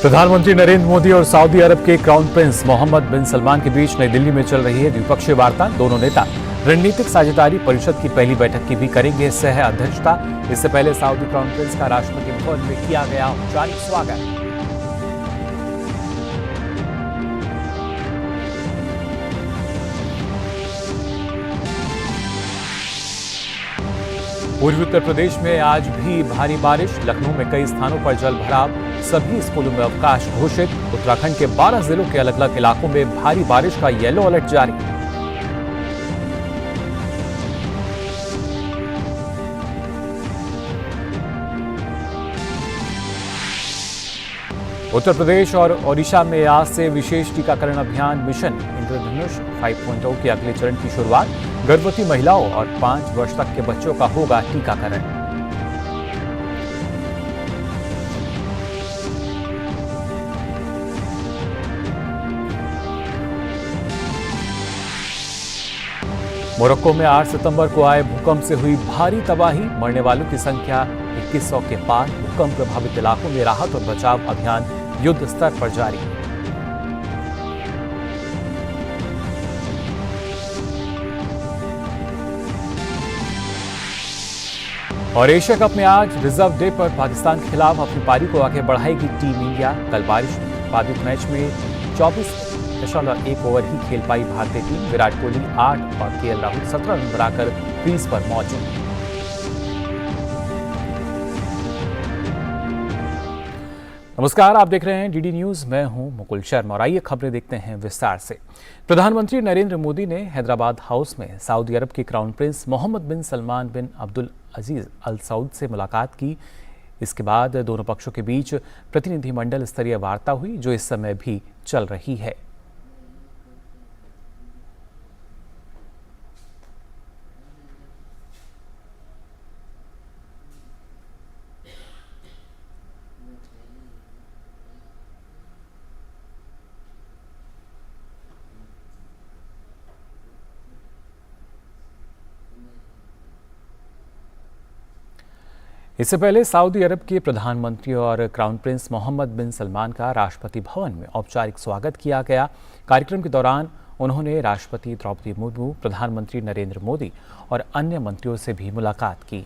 प्रधानमंत्री नरेंद्र मोदी और सऊदी अरब के क्राउन प्रिंस मोहम्मद बिन सलमान के बीच नई दिल्ली में चल रही है द्विपक्षीय वार्ता। दोनों नेता रणनीतिक साझेदारी परिषद की पहली बैठक की भी करेंगे सह अध्यक्षता। इससे पहले सऊदी क्राउन प्रिंस का राष्ट्रपति भवन में किया गया औपचारिक स्वागत। पूर्वी उत्तर प्रदेश में आज भी भारी बारिश। लखनऊ में कई स्थानों पर जल भराव, सभी स्कूलों में अवकाश घोषित। उत्तराखंड के 12 जिलों के अलग अलग इलाकों में भारी बारिश का येलो अलर्ट जारी। उत्तर प्रदेश और ओडिशा में आज से विशेष टीकाकरण अभियान मिशन इंद्रधनुष 5.0 के अगले चरण की शुरुआत। गर्भवती महिलाओं और 5 वर्ष तक के बच्चों का होगा टीकाकरण। मोरक्को में 8 सितंबर को आए भूकंप से हुई भारी तबाही, मरने वालों की संख्या 2100 के पार। भूकंप प्रभावित इलाकों में राहत और बचाव अभियान युद्ध स्तर पर जारी। और एशिया कप में आज रिजर्व डे पर पाकिस्तान के खिलाफ अपनी पारी को आगे बढ़ाएगी टीम इंडिया। कल बारिश बाधित मैच में 24.1 ओवर ही खेल पाई भारतीय टीम। विराट कोहली 8 और केएल राहुल 17 रन बनाकर क्रीज पर मौजूद। नमस्कार, आप देख रहे हैं डीडी न्यूज। मैं हूं मुकुल शर्मा और आइए खबरें देखते हैं विस्तार से। प्रधानमंत्री नरेंद्र मोदी ने हैदराबाद हाउस में सऊदी अरब के क्राउन प्रिंस मोहम्मद बिन सलमान बिन अब्दुल अजीज अल सऊद से मुलाकात की। इसके बाद दोनों पक्षों के बीच प्रतिनिधिमंडल स्तरीय वार्ता हुई, जो इस समय भी चल रही है। इससे पहले सऊदी अरब के प्रधानमंत्री और क्राउन प्रिंस मोहम्मद बिन सलमान का राष्ट्रपति भवन में औपचारिक स्वागत किया गया। कार्यक्रम के दौरान उन्होंने राष्ट्रपति द्रौपदी मुर्मू, प्रधानमंत्री नरेंद्र मोदी और अन्य मंत्रियों से भी मुलाकात की।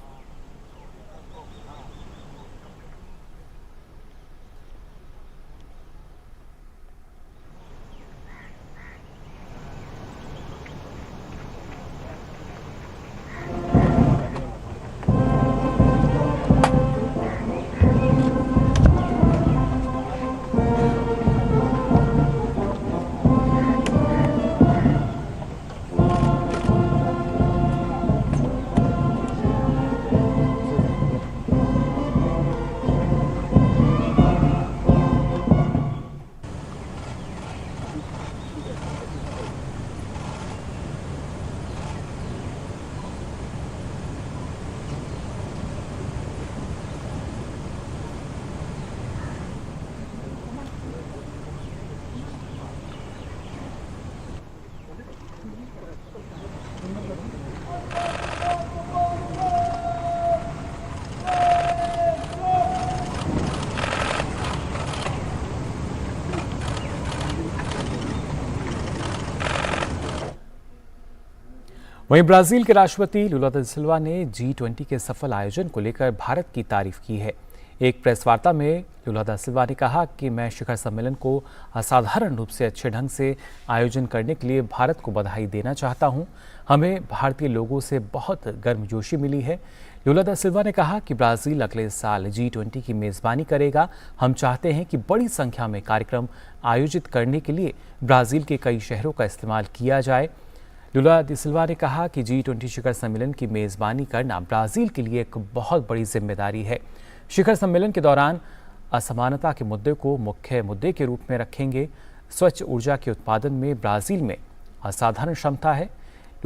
वहीं ब्राजील के राष्ट्रपति लुला दा सिल्वा ने G20 के सफल आयोजन को लेकर भारत की तारीफ की है। एक प्रेस वार्ता में लुला दा सिल्वा ने कहा कि मैं शिखर सम्मेलन को असाधारण रूप से अच्छे ढंग से आयोजन करने के लिए भारत को बधाई देना चाहता हूं। हमें भारतीय लोगों से बहुत गर्मजोशी मिली है। लुला दा सिल्वा ने कहा कि ब्राजील अगले साल G20 की मेजबानी करेगा। हम चाहते हैं कि बड़ी संख्या में कार्यक्रम आयोजित करने के लिए ब्राजील के कई शहरों का इस्तेमाल किया जाए। लुला दा सिल्वा ने कहा कि G20 शिखर सम्मेलन की मेजबानी करना ब्राजील के लिए एक बहुत बड़ी जिम्मेदारी है। शिखर सम्मेलन के दौरान असमानता के मुद्दे को मुख्य मुद्दे के रूप में रखेंगे। स्वच्छ ऊर्जा के उत्पादन में ब्राजील में असाधारण क्षमता है।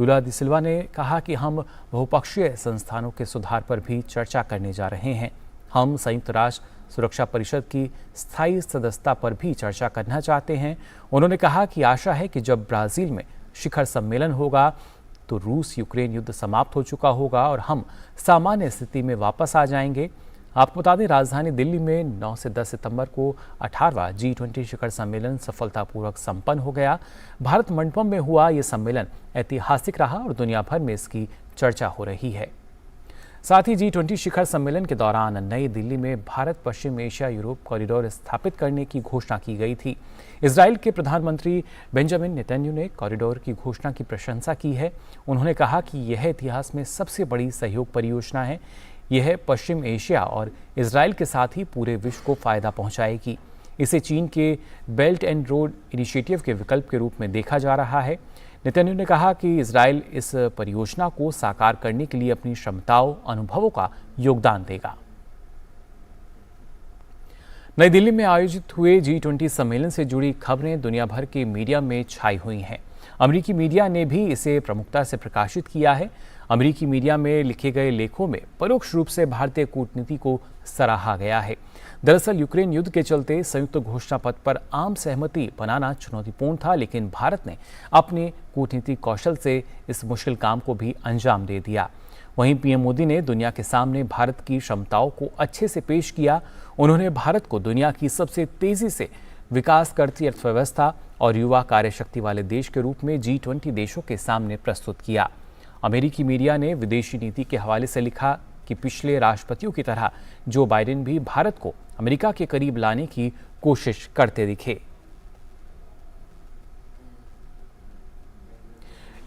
लुला दा सिल्वा ने कहा कि हम बहुपक्षीय संस्थानों के सुधार पर भी चर्चा करने जा रहे हैं। हम संयुक्त राष्ट्र सुरक्षा परिषद की स्थायी सदस्यता पर भी चर्चा करना चाहते हैं। उन्होंने कहा कि आशा है कि जब ब्राजील में शिखर सम्मेलन होगा तो रूस यूक्रेन युद्ध समाप्त हो चुका होगा और हम सामान्य स्थिति में वापस आ जाएंगे। आपको बता दें, राजधानी दिल्ली में 9 से 10 सितंबर को 18वां G20 शिखर सम्मेलन सफलतापूर्वक संपन्न हो गया। भारत मंडपम में हुआ ये सम्मेलन ऐतिहासिक रहा और दुनिया भर में इसकी चर्चा हो रही है। साथ ही G20 शिखर सम्मेलन के दौरान नई दिल्ली में भारत पश्चिम एशिया यूरोप कॉरिडोर स्थापित करने की घोषणा की गई थी। इजराइल के प्रधानमंत्री बेंजामिन नेतन्याहू ने कॉरिडोर की घोषणा की प्रशंसा की है। उन्होंने कहा कि यह इतिहास में सबसे बड़ी सहयोग परियोजना है। यह पश्चिम एशिया और इजराइल के साथ ही पूरे विश्व को फायदा पहुंचाएगी। इसे चीन के बेल्ट एंड रोड इनिशिएटिव के विकल्प के रूप में देखा जा रहा है। नेतन्याहू ने कहा कि इजराइल इस परियोजना को साकार करने के लिए अपनी क्षमताओं, अनुभवों का योगदान देगा। नई दिल्ली में आयोजित हुए G20 सम्मेलन से जुड़ी खबरें दुनिया भर के मीडिया में छाई हुई हैं। अमेरिकी मीडिया ने भी इसे प्रमुखता से प्रकाशित किया है। अमेरिकी मीडिया में लिखे गए लेखों में परोक्ष रूप से भारतीय कूटनीति को सराहा गया है। दरअसल यूक्रेन युद्ध के चलते संयुक्त घोषणा पत्र पर आम सहमति बनाना चुनौतीपूर्ण था, लेकिन भारत ने अपने कूटनीतिक कौशल से इस मुश्किल काम को भी अंजाम दे दिया। वहीं पीएम मोदी ने दुनिया के सामने भारत की क्षमताओं को अच्छे से पेश किया। उन्होंने भारत को दुनिया की सबसे तेजी से विकास करती अर्थव्यवस्था और युवा कार्यशक्ति वाले देश के रूप में G20 देशों के सामने प्रस्तुत किया। अमेरिकी मीडिया ने विदेशी नीति के हवाले से लिखा कि पिछले राष्ट्रपतियों की तरह जो बाइडेन भी भारत को अमेरिका के करीब लाने की कोशिश करते दिखे।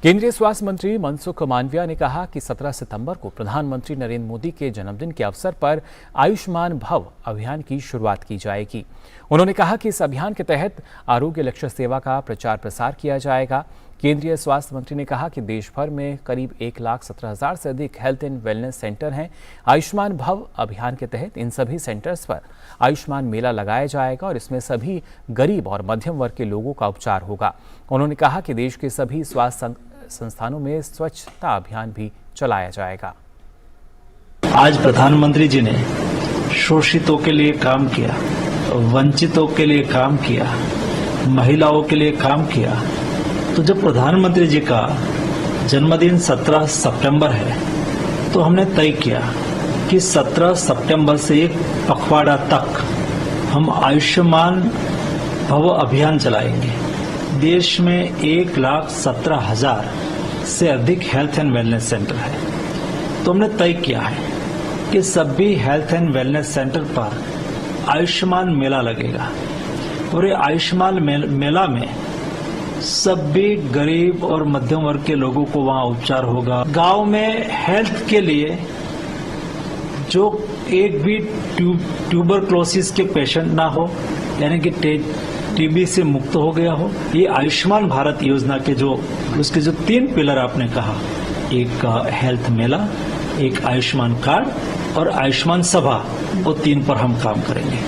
केंद्रीय स्वास्थ्य मंत्री मनसुख मांडविया ने कहा कि 17 सितंबर को प्रधानमंत्री नरेंद्र मोदी के जन्मदिन के अवसर पर आयुष्मान भव अभियान की शुरुआत की जाएगी। उन्होंने कहा कि इस अभियान के तहत आरोग्य लक्ष्य सेवा का प्रचार प्रसार किया जाएगा। केंद्रीय स्वास्थ्य मंत्री ने कहा कि देश भर में करीब 1,17,000 से अधिक हेल्थ एंड वेलनेस सेंटर हैं। आयुष्मान भव अभियान के तहत इन सभी सेंटर्स पर आयुष्मान मेला लगाया जाएगा और इसमें सभी गरीब और मध्यम वर्ग के लोगों का उपचार होगा। उन्होंने कहा कि देश के सभी स्वास्थ्य संस्थानों में स्वच्छता अभियान भी चलाया जाएगा। आज प्रधानमंत्री जी ने शोषितों के लिए काम किया, वंचितों के लिए काम किया, महिलाओं के लिए काम किया। तो जब प्रधानमंत्री जी का जन्मदिन 17 सितंबर है तो हमने तय किया कि 17 सितंबर से एक पखवाड़ा तक हम आयुष्मान भव अभियान चलाएंगे। देश में 1,17,000 से अधिक हेल्थ एंड वेलनेस सेंटर है। तो हमने तय किया है कि सभी हेल्थ एंड वेलनेस सेंटर पर आयुष्मान मेला लगेगा और ये आयुष्मान मेला में सभी गरीब और मध्यम वर्ग के लोगों को वहां उपचार होगा। गांव में हेल्थ के लिए जो एक भी ट्यूबरक्लोसिस के पेशेंट ना हो, यानी कि टीबी से मुक्त हो गया हो, ये आयुष्मान भारत योजना के उसके जो 3 पिलर आपने कहा, एक हेल्थ मेला, एक आयुष्मान कार्ड और आयुष्मान सभा, वो 3 पर हम काम करेंगे।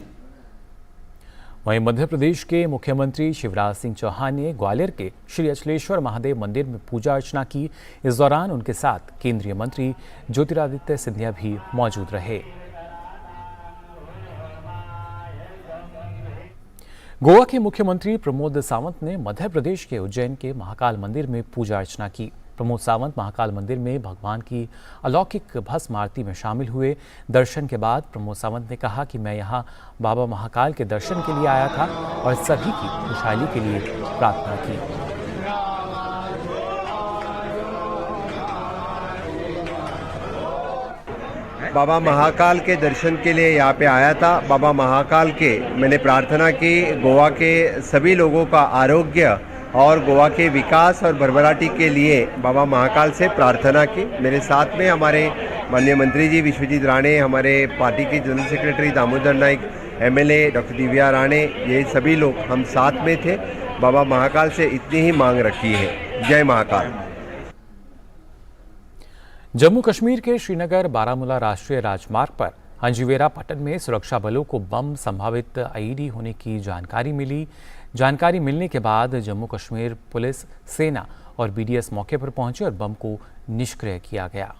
वहीं मध्य प्रदेश के मुख्यमंत्री शिवराज सिंह चौहान ने ग्वालियर के श्री अचलेश्वर महादेव मंदिर में पूजा अर्चना की। इस दौरान उनके साथ केंद्रीय मंत्री ज्योतिरादित्य सिंधिया भी मौजूद रहे। गोवा के मुख्यमंत्री प्रमोद सावंत ने मध्य प्रदेश के उज्जैन के महाकाल मंदिर में पूजा अर्चना की। प्रमोद सावंत महाकाल मंदिर में भगवान की अलौकिक भस्म आरती में शामिल हुए। दर्शन के बाद प्रमोद सावंत ने कहा कि मैं यहाँ बाबा महाकाल के दर्शन के लिए आया था और सभी की खुशहाली के लिए प्रार्थना की। बाबा महाकाल के दर्शन के लिए यहाँ पे आया था। बाबा महाकाल के मैंने प्रार्थना की, गोवा के सभी लोगों का आरोग्य और गोवा के विकास और भरभराटी के लिए बाबा महाकाल से प्रार्थना की। मेरे साथ में हमारे माननीय मंत्री जी विश्वजीत राणे, हमारे पार्टी के general secretary Damodar Naik, MLA doctor Divya Rane, ये सभी लोग हम साथ में थे। बाबा महाकाल से इतनी ही मांग रखी है। जय महाकाल। जम्मू कश्मीर के श्रीनगर बारामूला राष्ट्रीय राजमार्ग पर हंजीवेरा पट्टन में सुरक्षा बलों को बम संभावित आईईडी होने की जानकारी मिली। जानकारी मिलने के बाद जम्मू कश्मीर पुलिस, सेना और बीडीएस मौके पर पहुंचे और बम को निष्क्रिय किया गया।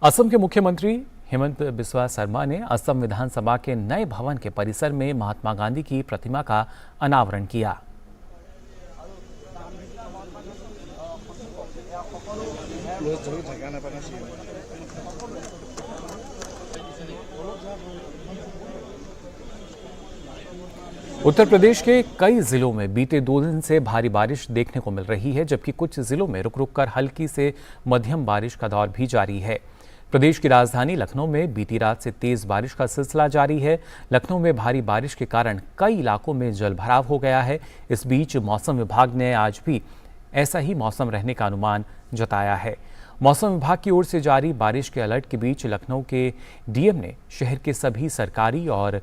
असम के मुख्यमंत्री हेमंत बिस्वा शर्मा ने असम विधानसभा के नए भवन के परिसर में महात्मा गांधी की प्रतिमा का अनावरण किया। उत्तर प्रदेश के कई जिलों में बीते 2 दिन से भारी बारिश देखने को मिल रही है, जबकि कुछ जिलों में रुक रुक कर हल्की से मध्यम बारिश का दौर भी जारी है। प्रदेश की राजधानी लखनऊ में बीती रात से तेज बारिश का सिलसिला जारी है। लखनऊ में भारी बारिश के कारण कई इलाकों में जलभराव हो गया है। इस बीच मौसम विभाग ने आज भी ऐसा ही मौसम रहने का अनुमान जताया है। मौसम विभाग की ओर से जारी बारिश के अलर्ट के बीच लखनऊ के डीएम ने शहर के सभी सरकारी और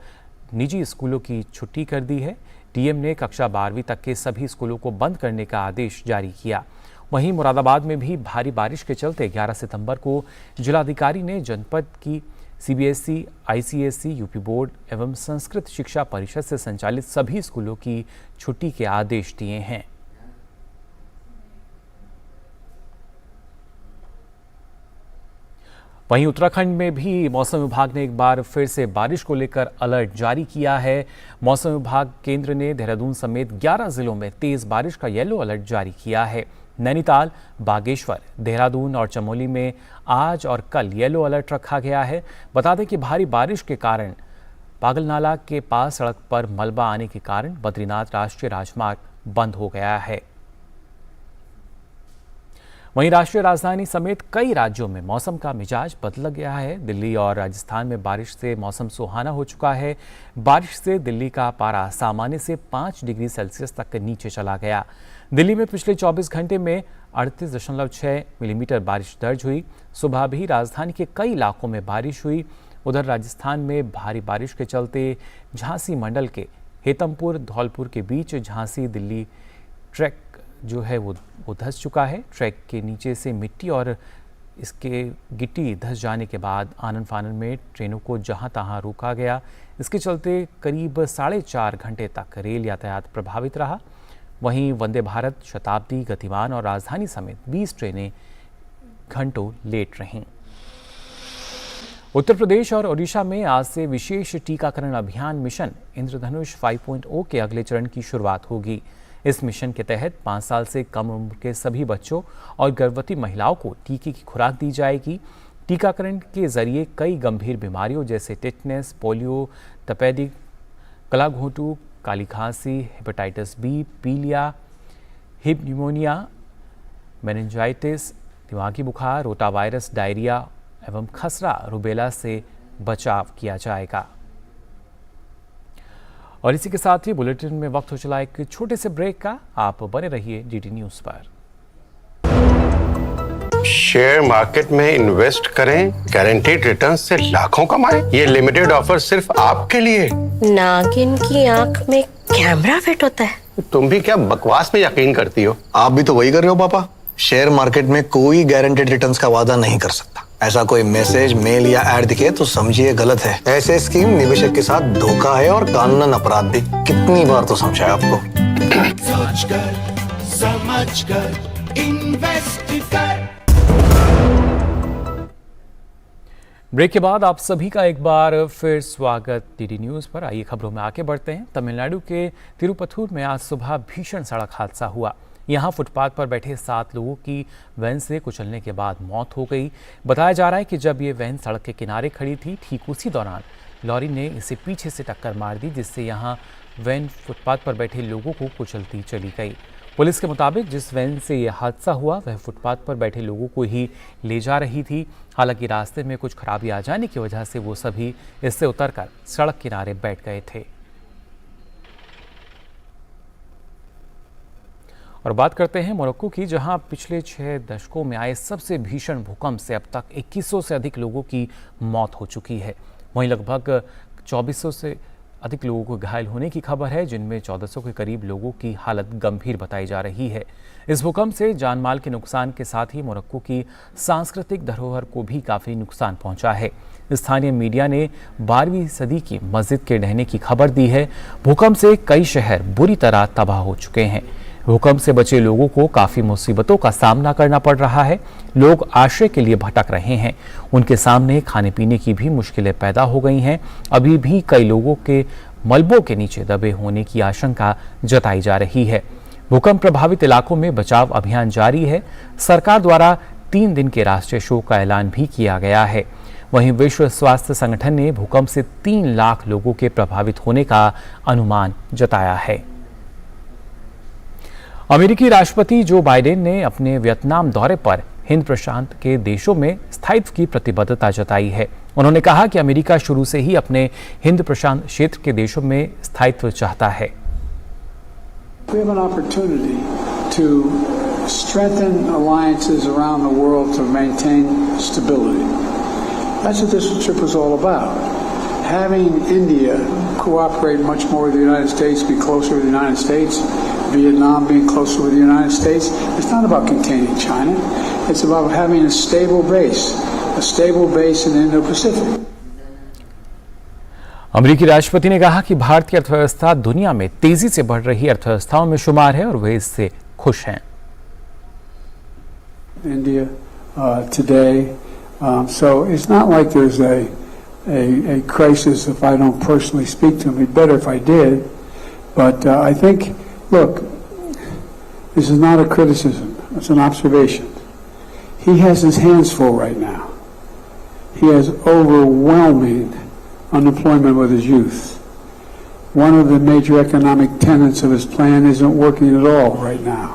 निजी स्कूलों की छुट्टी कर दी है। डीएम ने कक्षा 12वीं तक के सभी स्कूलों को बंद करने का आदेश जारी किया। वहीं मुरादाबाद में भी भारी बारिश के चलते 11 सितंबर को जिलाधिकारी ने जनपद की सीबीएसई, आईसीएसई, यूपी बोर्ड एवं संस्कृत शिक्षा परिषद से संचालित सभी स्कूलों की छुट्टी के आदेश दिए हैं। वहीं उत्तराखंड में भी मौसम विभाग ने एक बार फिर से बारिश को लेकर अलर्ट जारी किया है। मौसम विभाग केंद्र ने देहरादून समेत 11 जिलों में तेज बारिश का येलो अलर्ट जारी किया है। नैनीताल, बागेश्वर, देहरादून और चमोली में आज और कल येलो अलर्ट रखा गया है। बता दें कि भारी बारिश के कारण पागलनाला के पास सड़क पर मलबा आने के कारण बद्रीनाथ राष्ट्रीय राजमार्ग बंद हो गया है। वहीं राष्ट्रीय राजधानी समेत कई राज्यों में मौसम का मिजाज बदल गया है। दिल्ली और राजस्थान में बारिश से मौसम सुहाना हो चुका है। बारिश से दिल्ली का पारा सामान्य से 5 डिग्री सेल्सियस तक नीचे चला गया। दिल्ली में पिछले 24 घंटे में 38.6 मिलीमीटर बारिश दर्ज हुई। सुबह भी राजधानी के कई इलाकों में बारिश हुई। उधर राजस्थान में भारी बारिश के चलते झांसी मंडल के हेतमपुर धौलपुर के बीच झांसी दिल्ली ट्रैक जो है वो धंस चुका है। ट्रैक के नीचे से मिट्टी और इसके गिट्टी धंस जाने के बाद आनन फानन में ट्रेनों को जहां तहां रोका गया। इसके चलते करीब 4.5 घंटे तक रेल यातायात प्रभावित रहा। वहीं वंदे भारत, शताब्दी, गतिमान और राजधानी समेत 20 ट्रेनें घंटों लेट रहीं। उत्तर प्रदेश और ओडिशा में आज से विशेष टीकाकरण अभियान मिशन इंद्रधनुष 5.0 के अगले चरण की शुरुआत होगी। इस मिशन के तहत 5 साल से कम उम्र के सभी बच्चों और गर्भवती महिलाओं को टीके की खुराक दी जाएगी। टीकाकरण के जरिए कई गंभीर बीमारियों जैसे टिटनेस, पोलियो, तपेदिक, गलाघोंटू, काली खांसी, हेपेटाइटिस बी, पीलिया, हिप न्यूमोनिया, मेनिंजाइटिस, दिमागी बुखार, रोटावायरस, डायरिया एवं खसरा, रुबेला से बचाव किया जाएगा। और इसी के साथ ही बुलेटिन में वक्त हो चला एक छोटे से ब्रेक का। आप बने रहिए डीडी न्यूज पर। शेयर मार्केट में इन्वेस्ट करें, गारंटीड रिटर्न से लाखों कमाएं। ये लिमिटेड ऑफर सिर्फ आपके लिए। नागिन की आंख में कैमरा फिट होता है। तुम भी क्या बकवास में यकीन करती हो? आप भी तो वही कर रहे हो पापा। शेयर मार्केट में कोई गारंटीड रिटर्न्स का वादा नहीं कर सकता। ऐसा कोई मैसेज, मेल या एड दिखे तो समझिए गलत है। ऐसे स्कीम निवेशक के साथ धोखा है और कानूनन अपराध भी। कितनी बार तो समझाया आपको। समझकर इन्वेस्ट कर। ब्रेक के बाद आप सभी का एक बार फिर स्वागत डीडी न्यूज पर। आइए खबरों में आगे बढ़ते हैं। तमिलनाडु के तिरुपथुर में आज सुबह भीषण सड़क हादसा हुआ। यहां फुटपाथ पर बैठे 7 लोगों की वैन से कुचलने के बाद मौत हो गई। बताया जा रहा है कि जब ये वैन सड़क के किनारे खड़ी थी, ठीक उसी दौरान लॉरी ने इसे पीछे से टक्कर मार दी, जिससे यहां वैन फुटपाथ पर बैठे लोगों को कुचलती चली गई। पुलिस के मुताबिक जिस वैन से यह हादसा हुआ वह फुटपाथ पर बैठे लोगों को ही ले जा रही थी। हालांकि रास्ते में कुछ खराबी आ जाने की वजह से वो सभी इससे उतरकर सड़क किनारे बैठ गए थे। और बात करते हैं मोरक्को की, जहां पिछले 6 दशकों में आए सबसे भीषण भूकंप से अब तक 2100 से अधिक लोगों की मौत हो चुकी है। वहीं लगभग 2400 से अधिक लोगों को घायल होने की खबर है, जिनमें 1400 के करीब लोगों की हालत गंभीर बताई जा रही है। इस भूकंप से जानमाल के नुकसान के साथ ही मोरक्को की सांस्कृतिक धरोहर को भी काफ़ी नुकसान पहुंचा है। स्थानीय मीडिया ने 12वीं सदी की मस्जिद के ढहने की खबर दी है। भूकंप से कई शहर बुरी तरह तबाह हो चुके हैं। भूकंप से बचे लोगों को काफ़ी मुसीबतों का सामना करना पड़ रहा है। लोग आश्रय के लिए भटक रहे हैं। उनके सामने खाने पीने की भी मुश्किलें पैदा हो गई हैं। अभी भी कई लोगों के मलबों के नीचे दबे होने की आशंका जताई जा रही है। भूकंप प्रभावित इलाकों में बचाव अभियान जारी है। सरकार द्वारा 3 दिन के राष्ट्रीय शोक का ऐलान भी किया गया है। वहीं विश्व स्वास्थ्य संगठन ने भूकंप से 3 लाख लोगों के प्रभावित होने का अनुमान जताया है। अमेरिकी राष्ट्रपति जो बाइडेन ने अपने वियतनाम दौरे पर हिंद प्रशांत के देशों में स्थायित्व की प्रतिबद्धता जताई है। उन्होंने कहा कि अमेरिका शुरू से ही अपने हिंद प्रशांत क्षेत्र के देशों में स्थायित्व चाहता है। We have an opportunity to strengthen alliances around the world to maintain stability. That's what this trip was all about. Having India cooperate much more with the United States, be closer with the United States, Vietnam being closer with the United States. It's not about containing China. It's about having a stable base in the Indo-Pacific. अमेरिकी राष्ट्रपति ने कहा कि भारत की अर्थव्यवस्था दुनिया में तेजी से बढ़ रही अर्थव्यवस्थाओं में शुमार है और वे इससे खुश हैं। India today, so it's not like there's a crisis if I don't personally speak to him. It'd be better if I did, but I think, look, this is not a criticism. It's an observation. He has his hands full right now. He has overwhelming unemployment with his youth. One of the major economic tenets of his plan isn't working at all right now.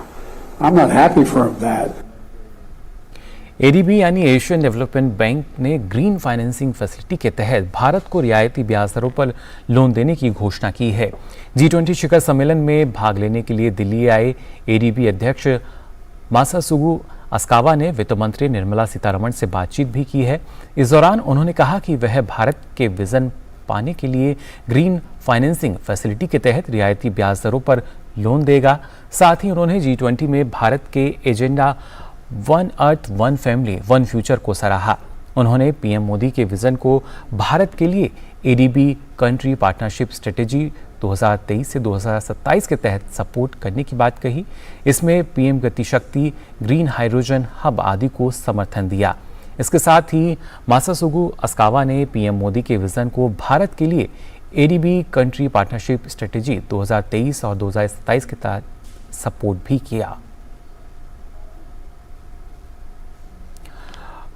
I'm not happy for that. ADB यानी Asian development bank ने green financing facility के तहत भारत को रियायती ब्याज दरों पर loan देने की घोषणा की है। G20 शिखर सम्मेलन में भाग लेने के लिए दिल्ली आए एडीबी अध्यक्ष मासासुगु अस्कावा ने वित्त मंत्री निर्मला सीतारमण से बातचीत भी की है। इस दौरान उन्होंने कहा कि वह भारत के विजन पाने के लिए ग्रीन फाइनेंसिंग फैसिलिटी के तहत रियायती ब्याज दरों पर लोन देगा। साथ ही उन्होंने G20 में भारत के agenda one earth one family one future को सराहा। उन्होंने पीएम मोदी के विजन को भारत के लिए एडीबी कंट्री पार्टनरशिप स्ट्रेटेजी 2023 से 2027 के तहत सपोर्ट करने की बात कही। इसमें पीएम गति शक्ति, ग्रीन हाइड्रोजन हब आदि को समर्थन दिया। इसके साथ ही मासासुगु अस्कावा ने पीएम मोदी के विजन को भारत के लिए एडीबी कंट्री पार्टनरशिप स्ट्रेटेजी 2023 और 2027 के तहत सपोर्ट भी किया।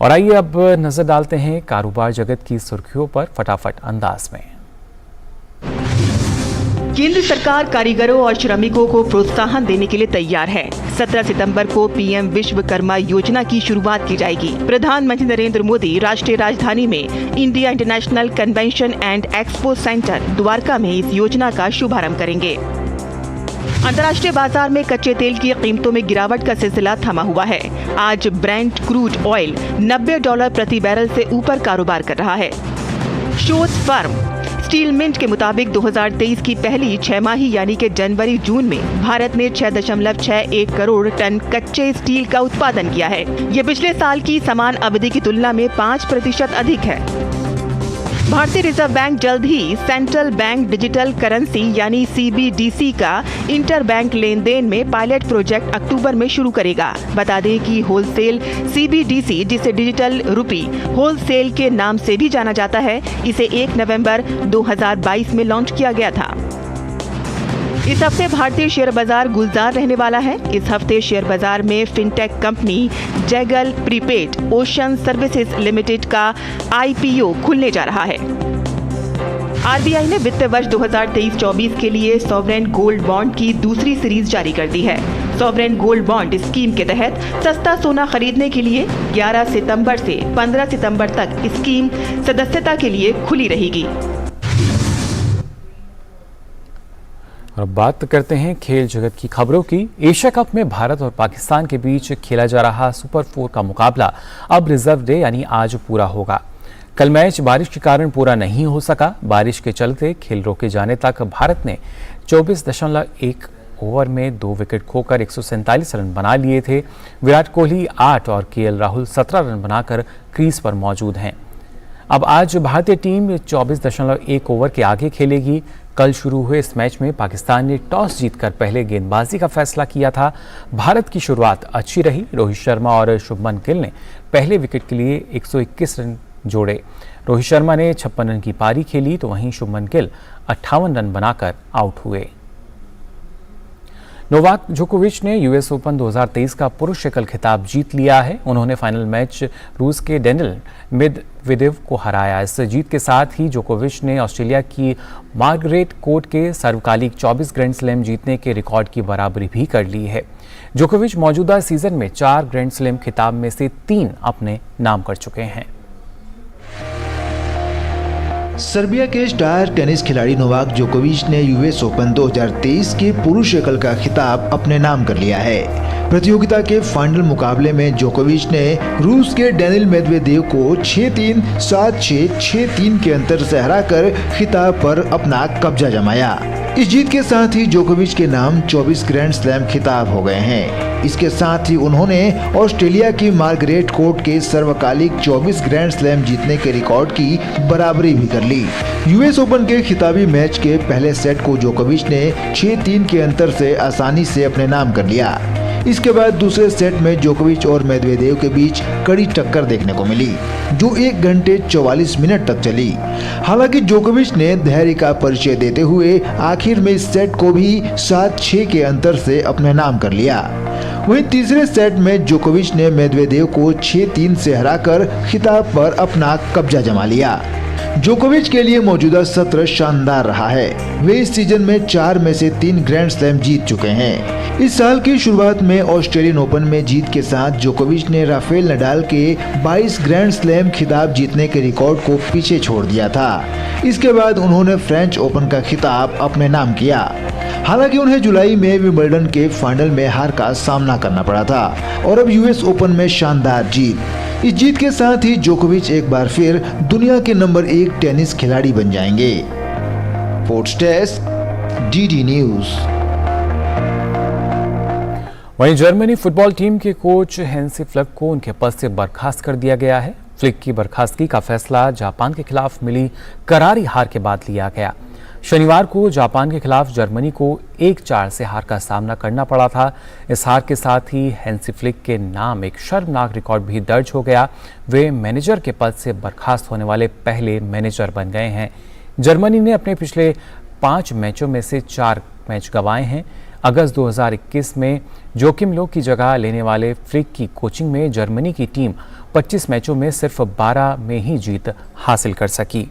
और आइए अब नजर डालते हैं कारोबार जगत की सुर्खियों पर फटाफट अंदाज में। केंद्र सरकार कारीगरों और श्रमिकों को प्रोत्साहन देने के लिए तैयार है। 17 सितंबर को पीएम विश्वकर्मा योजना की शुरुआत की जाएगी। प्रधानमंत्री नरेंद्र मोदी राष्ट्रीय राजधानी में India international convention and expo centre Dwarka में इस योजना का शुभारंभ करेंगे। अंतर्राष्ट्रीय बाजार में कच्चे तेल की कीमतों में गिरावट का सिलसिला थमा हुआ है। आज ब्रेंट क्रूड ऑयल $90 प्रति बैरल से ऊपर कारोबार कर रहा है। शोध फर्म स्टील मिंट के मुताबिक 2023 की पहली 6 माही यानी कि जनवरी जून में भारत ने 6.61 करोड़ टन कच्चे स्टील का उत्पादन किया है। ये पिछले साल की समान अवधि की तुलना में 5% अधिक है। भारतीय रिजर्व बैंक जल्द ही सेंट्रल बैंक डिजिटल करेंसी यानी CBDC का इंटर बैंक लेन देन में पायलट प्रोजेक्ट अक्टूबर में शुरू करेगा। बता दें कि होलसेल CBDC, जिसे डिजिटल रूपी होलसेल के नाम से भी जाना जाता है, इसे 1 नवंबर 2022 में लॉन्च किया गया था। इस हफ्ते भारतीय शेयर बाजार गुलजार रहने वाला है। इस हफ्ते शेयर बाजार में fintech company Zaggle prepaid ocean services limited का IPO खुलने जा रहा है। RBI ने वित्त वर्ष 2023-24 के लिए सॉवरेन गोल्ड बॉन्ड की दूसरी सीरीज जारी कर दी है। सॉवरेन गोल्ड बॉन्ड स्कीम के तहत सस्ता सोना खरीदने के लिए 11 सितंबर से 15 सितंबर तक स्कीम सदस्यता के लिए खुली रहेगी। और बात करते हैं खेल जगत की खबरों की। एशिया कप में भारत और पाकिस्तान के बीच खेला जा रहा सुपर 4 का मुकाबला अब रिजर्व डे यानी आज पूरा होगा। कल मैच बारिश के कारण पूरा नहीं हो सका। बारिश के चलते खेल रोके जाने तक भारत ने 24.1 ओवर में 2 विकेट खोकर 147 रन बना लिए थे। विराट कोहली 8 और KL राहुल 17 रन बनाकर क्रीज पर मौजूद हैं। अब आज भारतीय टीम 24.1 ओवर के आगे खेलेगी। कल शुरू हुए इस मैच में पाकिस्तान ने टॉस जीतकर पहले गेंदबाजी का फैसला किया था। भारत की शुरुआत अच्छी रही। रोहित शर्मा और शुभमन गिल ने पहले विकेट के लिए 121 रन जोड़े। रोहित शर्मा ने 56 रन की पारी खेली तो वहीं शुभमन गिल 58 रन बनाकर आउट हुए। नोवाक जोकोविच ने यूएस ओपन 2023 का पुरुष एकल खिताब जीत लिया है। उन्होंने फाइनल मैच रूस के डेनिल मेदवेदेव को हराया। इस जीत के साथ ही जोकोविच ने ऑस्ट्रेलिया की मार्गरेट कोर्ट के सर्वकालिक 24 ग्रैंड स्लैम जीतने के रिकॉर्ड की बराबरी भी कर ली है। जोकोविच मौजूदा सीजन में 4 ग्रैंड स्लैम खिताब में से 3 अपने नाम कर चुके हैं। सर्बिया के स्टार टेनिस खिलाड़ी नोवाक जोकोविच ने यूएस ओपन 2023 के पुरुष एकल का खिताब अपने नाम कर लिया है। प्रतियोगिता के फाइनल मुकाबले में जोकोविच ने रूस के डेनिल मेदवेदेव को 6-3, 7-6, 6-3 के अंतर से हराकर खिताब पर अपना कब्जा जमाया। इस जीत के साथ ही जोकोविच के नाम 24 ग्रैंड स्लैम खिताब हो गए हैं। इसके साथ ही उन्होंने ऑस्ट्रेलिया की मार्गरेट कोर्ट के सर्वकालिक 24 ग्रैंड स्लैम जीतने के रिकॉर्ड की बराबरी भी कर ली। यूएस ओपन के खिताबी मैच के पहले सेट को जोकोविच ने 6-3 के अंतर से आसानी से अपने नाम कर लिया। इसके बाद दूसरे सेट में जोकोविच और मेदवेदेव के बीच कड़ी टक्कर देखने को मिली, जो 1 घंटे 44 मिनट तक चली। हालांकि जोकोविच ने धैर्य का परिचय देते हुए आखिर में इस सेट को भी 7-6 के अंतर से अपने नाम कर लिया। वहीं तीसरे सेट में जोकोविच ने मेदवेदेव को 6-3 से हराकर खिताब पर अपना कब्जा जमा लिया। जोकोविच के लिए मौजूदा सत्र शानदार रहा है। वे इस सीजन में 4 में से 3 ग्रैंड स्लैम जीत चुके हैं। इस साल की शुरुआत में ऑस्ट्रेलियन ओपन में जीत के साथ जोकोविच ने राफेल नडाल के 22 ग्रैंड स्लैम खिताब जीतने के रिकॉर्ड को पीछे छोड़ दिया था। इसके बाद उन्होंने फ्रेंच ओपन का खिताब अपने नाम किया। हालांकि उन्हें जुलाई में विंबलडन के फाइनल में हार का सामना करना पड़ा था और अब यूएस ओपन में शानदार जीत। इस जीत के साथ ही जोकोविच एक बार फिर दुनिया के नंबर 1 टेनिस खिलाड़ी बन जाएंगे। Sports desk, DD news. वहीं जर्मनी फुटबॉल टीम के कोच हैंसी फ्लिक को उनके पद से बर्खास्त कर दिया गया है। फ्लिक की बर्खास्तगी का फैसला जापान के खिलाफ मिली करारी हार के बाद लिया गया। शनिवार को जापान के खिलाफ जर्मनी को 1-4 से हार का सामना करना पड़ा था। इस हार के साथ ही हैंसी फ्लिक के नाम एक शर्मनाक रिकॉर्ड भी दर्ज हो गया। वे मैनेजर के पद से बर्खास्त होने वाले पहले मैनेजर बन गए हैं। जर्मनी ने अपने पिछले 5 मैचों में से 4 मैच गंवाए हैं। अगस्त 2021 में जोकिम लो की जगह लेने वाले फ्लिक की कोचिंग में जर्मनी की टीम 25 मैचों में सिर्फ 12 में ही जीत हासिल कर सकी।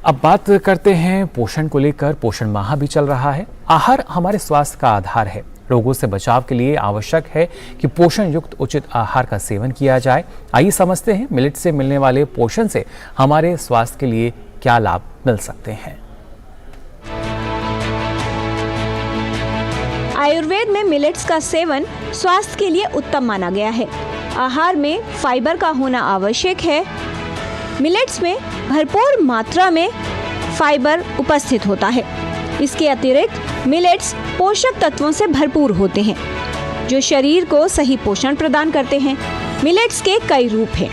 अब बात करते हैं पोषण को लेकर। पोषण माह भी चल रहा है। आहार हमारे स्वास्थ्य का आधार है। रोगों से बचाव के लिए आवश्यक है कि पोषण युक्त उचित आहार का सेवन किया जाए। आइए समझते हैं मिलेट से मिलने वाले पोषण से हमारे स्वास्थ्य के लिए क्या लाभ मिल सकते हैं। आयुर्वेद में मिलेट्स का सेवन स्वास्थ्य के लिए उत्तम माना गया है। आहार में फाइबर का होना आवश्यक है। मिलेट्स में भरपूर मात्रा में फाइबर उपस्थित होता है। इसके अतिरिक्त मिलेट्स पोषक तत्वों से भरपूर होते हैं, जो शरीर को सही पोषण प्रदान करते हैं। मिलेट्स के कई रूप हैं।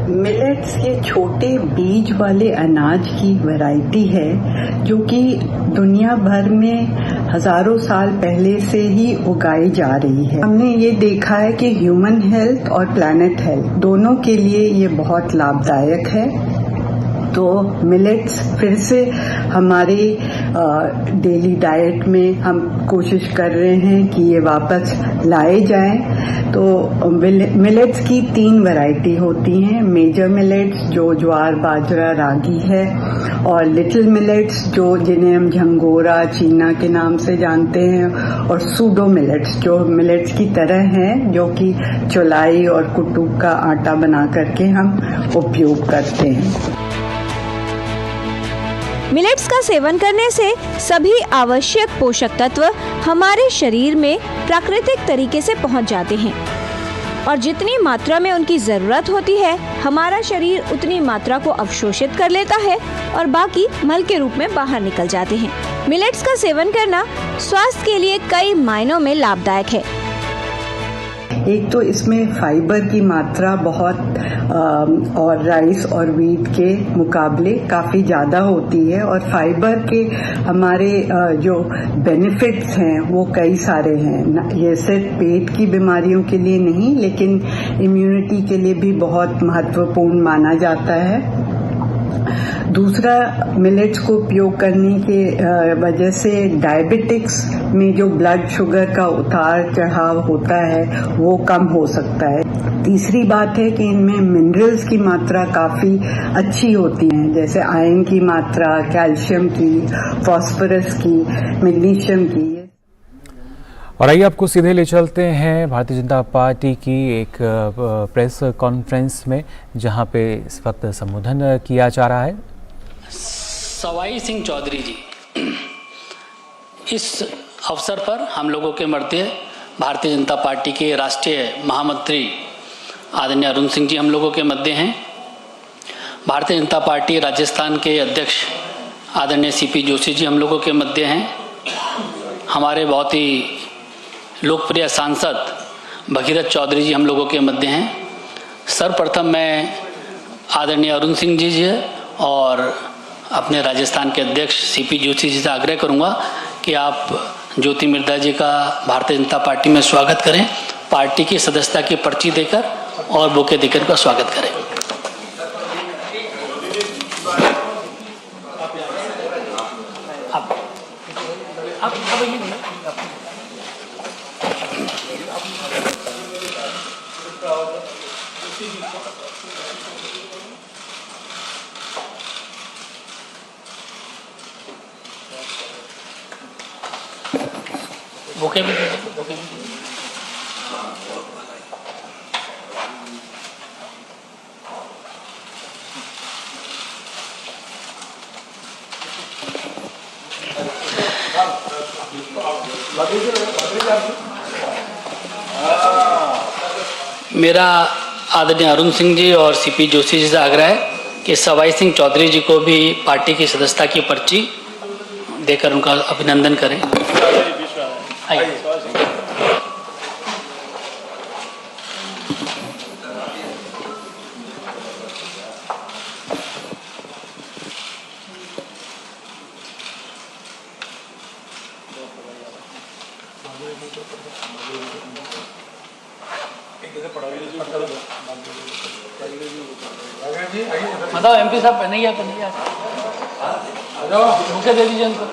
मिलेट्स ये छोटे बीज वाले अनाज की वैरायटी है, जो कि दुनिया भर में हजारों साल पहले से ही उगाई जा रही है। हमने ये देखा है कि ह्यूमन हेल्थ और प्लैनेट हेल्थ दोनों के लिए ये बहुत लाभदायक है। तो मिलेट्स फिर से हमारे डेली डाइट में हम कोशिश कर रहे हैं कि ये वापस लाए जाएं। तो मिलेट्स की 3 वैरायटी होती हैं। मेजर मिलेट्स जो ज्वार, बाजरा, रागी है, और लिटिल मिलेट्स जो जिन्हें हम झंगोरा, चीना के नाम से जानते हैं, और सूडो मिलेट्स जो मिलेट्स की तरह हैं, जो कि चौलाई और कुटुक का आटा बना करके हम उपयोग करते हैं। मिलेट्स का सेवन करने से सभी आवश्यक पोषक तत्व हमारे शरीर में प्राकृतिक तरीके से पहुंच जाते हैं और जितनी मात्रा में उनकी जरूरत होती है, हमारा शरीर उतनी मात्रा को अवशोषित कर लेता है और बाकी मल के रूप में बाहर निकल जाते हैं। मिलेट्स का सेवन करना स्वास्थ्य के लिए कई मायनों में लाभदायक है। एक तो इसमें फाइबर की मात्रा बहुत और राइस और वीट के मुकाबले काफ़ी ज़्यादा होती है, और फाइबर के हमारे जो बेनिफिट्स हैं वो कई सारे हैं। ये सिर्फ पेट की बीमारियों के लिए नहीं, लेकिन इम्यूनिटी के लिए भी बहुत महत्वपूर्ण माना जाता है। दूसरा, मिलेट्स को उपयोग करने के वजह से डायबिटिक्स में जो ब्लड शुगर का उतार चढ़ाव होता है वो कम हो सकता है। तीसरी बात है कि इनमें मिनरल्स की मात्रा काफ़ी अच्छी होती है, जैसे आयरन की मात्रा, कैल्शियम की, फास्फोरस की, मैग्नीशियम की। और आइए आपको सीधे ले चलते हैं भारतीय जनता पार्टी की एक प्रेस कॉन्फ्रेंस में, जहां पे इस वक्त संबोधन किया जा रहा है। सवाई सिंह चौधरी जी, इस अवसर पर हम लोगों के मध्य भारतीय जनता पार्टी के राष्ट्रीय महामंत्री आदरणीय अरुण सिंह जी हम लोगों के मध्य हैं। भारतीय जनता पार्टी राजस्थान के अध्यक्ष आदरणीय सीपी जोशी जी हम लोगों के मध्य हैं। हमारे बहुत ही लोकप्रिय सांसद भगीरथ चौधरी जी हम लोगों के मध्य हैं। सर्वप्रथम मैं आदरणीय अरुण सिंह जी और अपने राजस्थान के अध्यक्ष सीपी जोशी जी से आग्रह करूंगा कि आप ज्योति मिर्धा जी का भारतीय जनता पार्टी में स्वागत करें, पार्टी की सदस्यता की पर्ची देकर और बुके देकर उनका स्वागत करें। बुके भी बुके भी मेरा आदरणीय अरुण सिंह जी और सीपी जोशी जी से आग्रह है कि सवाई सिंह चौधरी जी को भी पार्टी की सदस्यता की पर्ची देकर उनका अभिनंदन करें। बताओ एमपी साहब नहीं है तो नहीं आ बुके दे दीजिए उनको।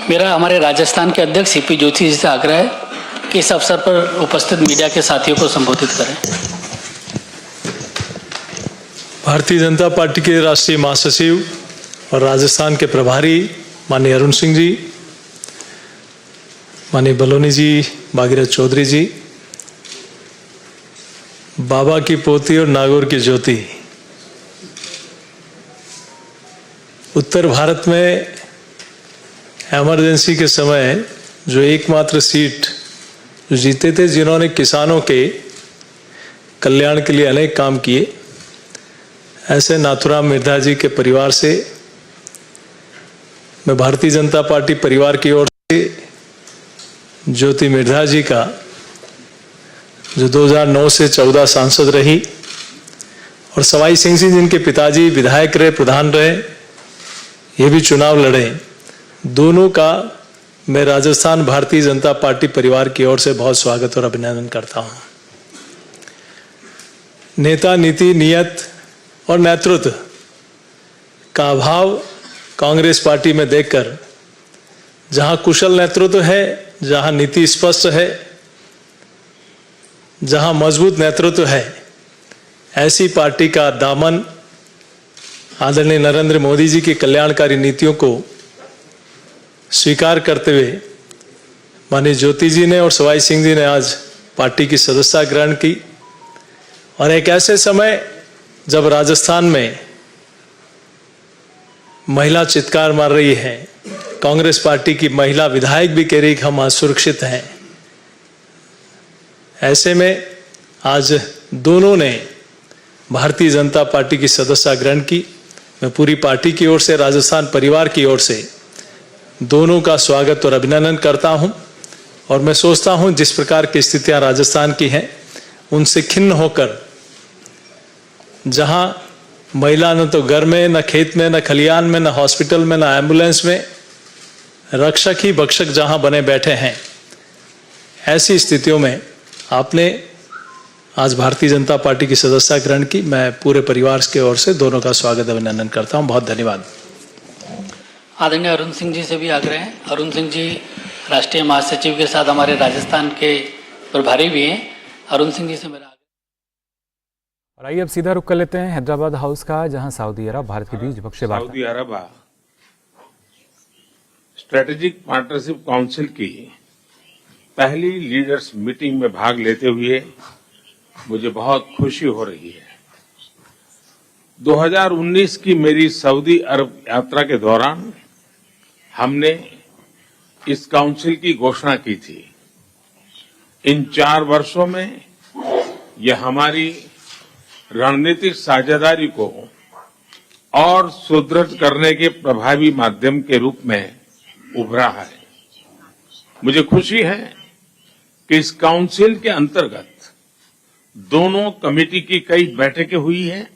मेरा हमारे राजस्थान के अध्यक्ष सीपी जोशी जी से आग्रह है कि इस अवसर पर उपस्थित मीडिया के साथियों को संबोधित करें। भारतीय जनता पार्टी के राष्ट्रीय महासचिव और राजस्थान के प्रभारी माननीय अरुण सिंह जी, माननीय बलोनी जी, भागीरथ चौधरी जी, बाबा की पोती और नागौर की ज्योति, उत्तर भारत में इमरजेंसी के समय जो एकमात्र सीट जो जीते थे, जिन्होंने किसानों के कल्याण के लिए अनेक काम किए, ऐसे नाथुराम मिर्धा जी के परिवार से मैं भारतीय जनता पार्टी परिवार की ओर से ज्योति मिर्धा जी का, जो 2009 से 14 सांसद रही, और सवाई सिंह जी जिनके पिताजी विधायक रहे, प्रधान रहे, ये भी चुनाव लड़े, दोनों का मैं राजस्थान भारतीय जनता पार्टी परिवार की ओर से बहुत स्वागत और अभिनंदन करता हूं। नेता, नीति, नियत और नेतृत्व का अभाव कांग्रेस पार्टी में देखकर, जहां कुशल नेतृत्व है, जहां नीति स्पष्ट है, जहां मजबूत नेतृत्व है, ऐसी पार्टी का दामन आदरणीय नरेंद्र मोदी जी की कल्याणकारी नीतियों को स्वीकार करते हुए माननीय ज्योति जी ने और सवाई सिंह जी ने आज पार्टी की सदस्यता ग्रहण की। और एक ऐसे समय जब राजस्थान में महिला चित्कार मार रही है, कांग्रेस पार्टी की महिला विधायक भी कह रही कि हम असुरक्षित हैं, ऐसे में आज दोनों ने भारतीय जनता पार्टी की सदस्यता ग्रहण की। मैं पूरी पार्टी की ओर से, राजस्थान परिवार की ओर से दोनों का स्वागत और अभिनंदन करता हूं। और मैं सोचता हूं जिस प्रकार की स्थितियां राजस्थान की हैं उनसे खिन्न होकर जहां महिला न तो घर में, न खेत में, न खलियान में, न हॉस्पिटल में, न एम्बुलेंस में, रक्षक ही भक्षक जहां बने बैठे हैं, ऐसी स्थितियों में आपने आज भारतीय जनता पार्टी की सदस्यता ग्रहण की। मैं पूरे परिवार के ओर से दोनों का स्वागत अभिनंदन करता हूं। बहुत धन्यवाद। आदरणीय अरुण सिंह जी से भी आग्रह है। अरुण सिंह जी राष्ट्रीय महासचिव के साथ हमारे राजस्थान के प्रभारी भी हैं। अरुण सिंह जी से मेरा और आइए अब सीधा रुख कर लेते हैं हैदराबाद हाउस का, जहां सऊदी अरब भारत के बीच द्विपक्षीय वार्ता। सऊदी अरब स्ट्रेटेजिक पार्टनरशिप काउंसिल की पहली लीडर्स मीटिंग में भाग लेते हुए मुझे बहुत खुशी हो रही है। 2019 की मेरी सऊदी अरब यात्रा के दौरान हमने इस काउंसिल की घोषणा की थी। इन 4 वर्षों में यह हमारी रणनीतिक साझेदारी को और सुदृढ़ करने के प्रभावी माध्यम के रूप में उभरा है। मुझे खुशी है कि इस काउंसिल के अंतर्गत दोनों कमेटी की कई बैठकें हुई हैं,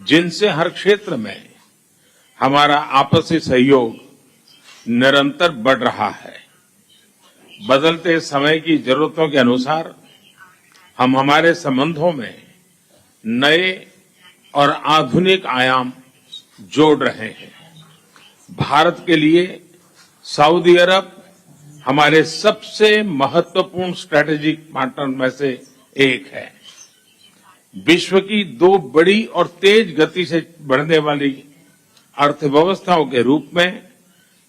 जिनसे हर क्षेत्र में हमारा आपसी सहयोग निरंतर बढ़ रहा है। बदलते समय की जरूरतों के अनुसार हम हमारे संबंधों में नए और आधुनिक आयाम जोड़ रहे हैं। भारत के लिए सऊदी अरब हमारे सबसे महत्वपूर्ण स्ट्रेटेजिक पार्टनर में से एक है। विश्व की 2 बड़ी और तेज गति से बढ़ने वाली अर्थव्यवस्थाओं के रूप में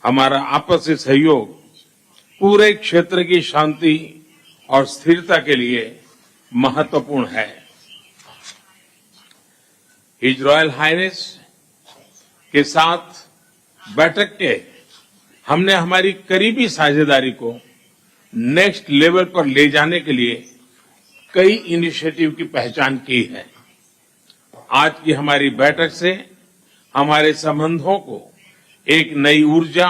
हमारा आपसी सहयोग पूरे क्षेत्र की शांति और स्थिरता के लिए महत्वपूर्ण है। हिज रॉयल हाइनेस के साथ बैठक के हमने हमारी करीबी साझेदारी को नेक्स्ट लेवल पर ले जाने के लिए कई इनिशिएटिव की पहचान की है। आज की हमारी बैठक से हमारे संबंधों को एक नई ऊर्जा,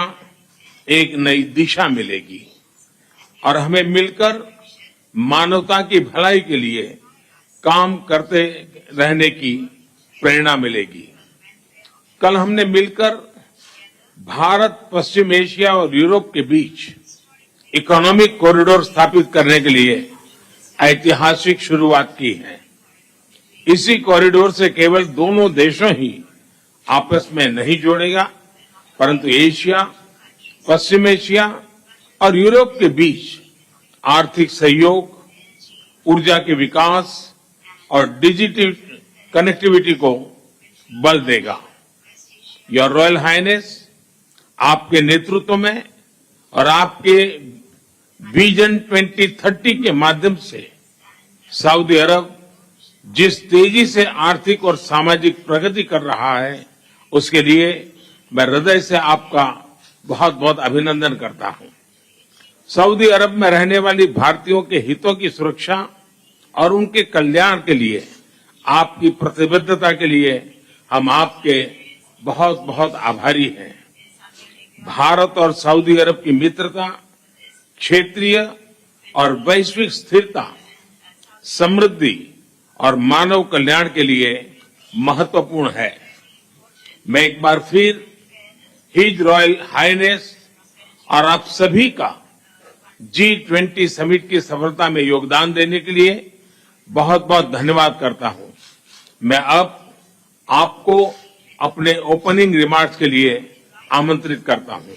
एक नई दिशा मिलेगी और हमें मिलकर मानवता की भलाई के लिए काम करते रहने की प्रेरणा मिलेगी। कल हमने मिलकर भारत, पश्चिम एशिया और यूरोप के बीच इकोनॉमिक कॉरिडोर स्थापित करने के लिए ऐतिहासिक शुरुआत की है। इसी कॉरिडोर से केवल दोनों देशों ही आपस में नहीं जोड़ेगा, परंतु एशिया, पश्चिम एशिया और यूरोप के बीच आर्थिक सहयोग, ऊर्जा के विकास और डिजिटल कनेक्टिविटी को बल देगा। योर रॉयल हाइनेस, आपके नेतृत्व में और आपके विजन 2030 के माध्यम से सऊदी अरब जिस तेजी से आर्थिक और सामाजिक प्रगति कर रहा है, उसके लिए मैं हृदय से आपका बहुत बहुत अभिनंदन करता हूं। सऊदी अरब में रहने वाली भारतीयों के हितों की सुरक्षा और उनके कल्याण के लिए आपकी प्रतिबद्धता के लिए हम आपके बहुत बहुत आभारी हैं। भारत और सऊदी अरब की मित्रता क्षेत्रीय और वैश्विक स्थिरता, समृद्धि और मानव कल्याण के लिए महत्वपूर्ण है। मैं एक बार फिर हिज रॉयल हाइनेस और आप सभी का G20 समिट की सफलता में योगदान देने के लिए बहुत बहुत धन्यवाद करता हूं। मैं अब आपको अपने ओपनिंग रिमार्क्स के लिए आमंत्रित करता हूं।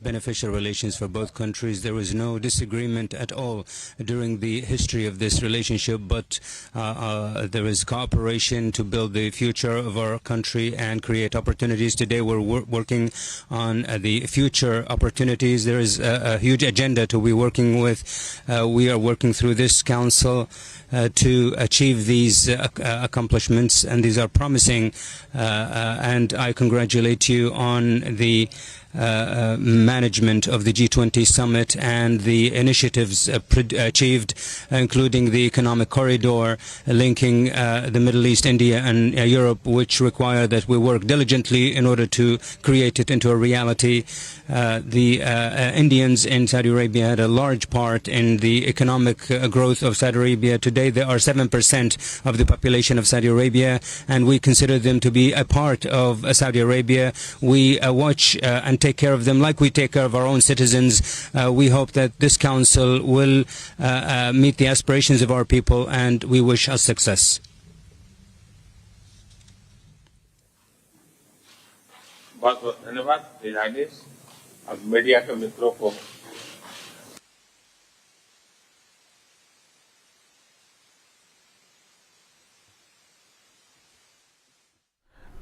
beneficial relations for both countries. There was no disagreement at all during the history of this relationship, but there is cooperation to build the future of our country and create opportunities. Today we're working on the future opportunities. There is a huge agenda to be working with. We are working through this council to achieve these accomplishments, and these are promising and I congratulate you on the management of the G20 summit and the initiatives achieved, including the economic corridor linking the Middle East, India and Europe, which require that we work diligently in order to create it into a reality. The Indians in Saudi Arabia had a large part in the economic growth of Saudi Arabia. Today they are 7% of the population of Saudi Arabia, and we consider them to be a part of Saudi Arabia. We watch and take care of them like we take care of our own citizens. We hope that this council will meet the aspirations of our people, and we wish us success. बहुत बहुत धन्यवाद राजेश। अब media के मित्रों को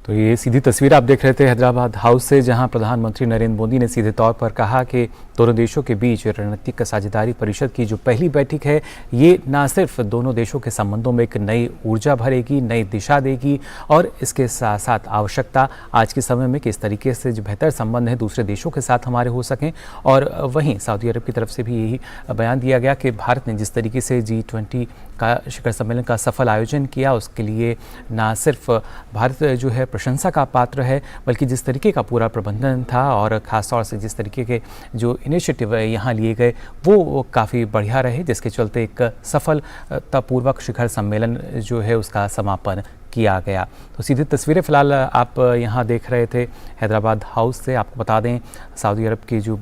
तो ये सीधी तस्वीर आप देख रहे थे हैदराबाद हाउस से, जहां प्रधानमंत्री नरेंद्र मोदी ने सीधे तौर पर कहा कि दोनों देशों के बीच रणनीतिक साझेदारी परिषद की जो पहली बैठक है, ये न सिर्फ दोनों देशों के संबंधों में एक नई ऊर्जा भरेगी, नई दिशा देगी, और इसके साथ साथ आवश्यकता आज के समय में किस तरीके से जो बेहतर संबंध है दूसरे देशों के साथ हमारे हो सकें। और वहीं सऊदी अरब की तरफ से भी यही बयान दिया गया कि भारत ने जिस तरीके से G20 का शिखर सम्मेलन का सफल आयोजन किया, उसके लिए न सिर्फ भारत जो है प्रशंसा का पात्र है, बल्कि जिस तरीके का पूरा प्रबंधन था और ख़ास तौर से जिस तरीके के जो इनिशिएटिव यहाँ लिए गए वो काफ़ी बढ़िया रहे, जिसके चलते एक सफलतापूर्वक शिखर सम्मेलन जो है उसका समापन किया गया। तो सीधी तस्वीरें फ़िलहाल आप यहाँ देख रहे थे हैदराबाद हाउस से। आपको बता दें सऊदी अरब के जो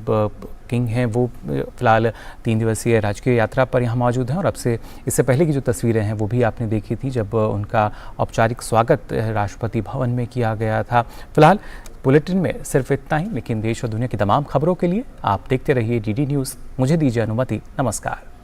किंग हैं वो फ़िलहाल 3 दिवसीय राजकीय यात्रा पर यहाँ मौजूद हैं, और अब से इससे पहले की जो तस्वीरें हैं वो भी आपने देखी थी जब उनका औपचारिक स्वागत राष्ट्रपति भवन में किया गया था। फ़िलहाल बुलेटिन में सिर्फ इतना ही, लेकिन देश और दुनिया की तमाम खबरों के लिए आप देखते रहिए DD न्यूज़। मुझे दीजिए अनुमति, नमस्कार।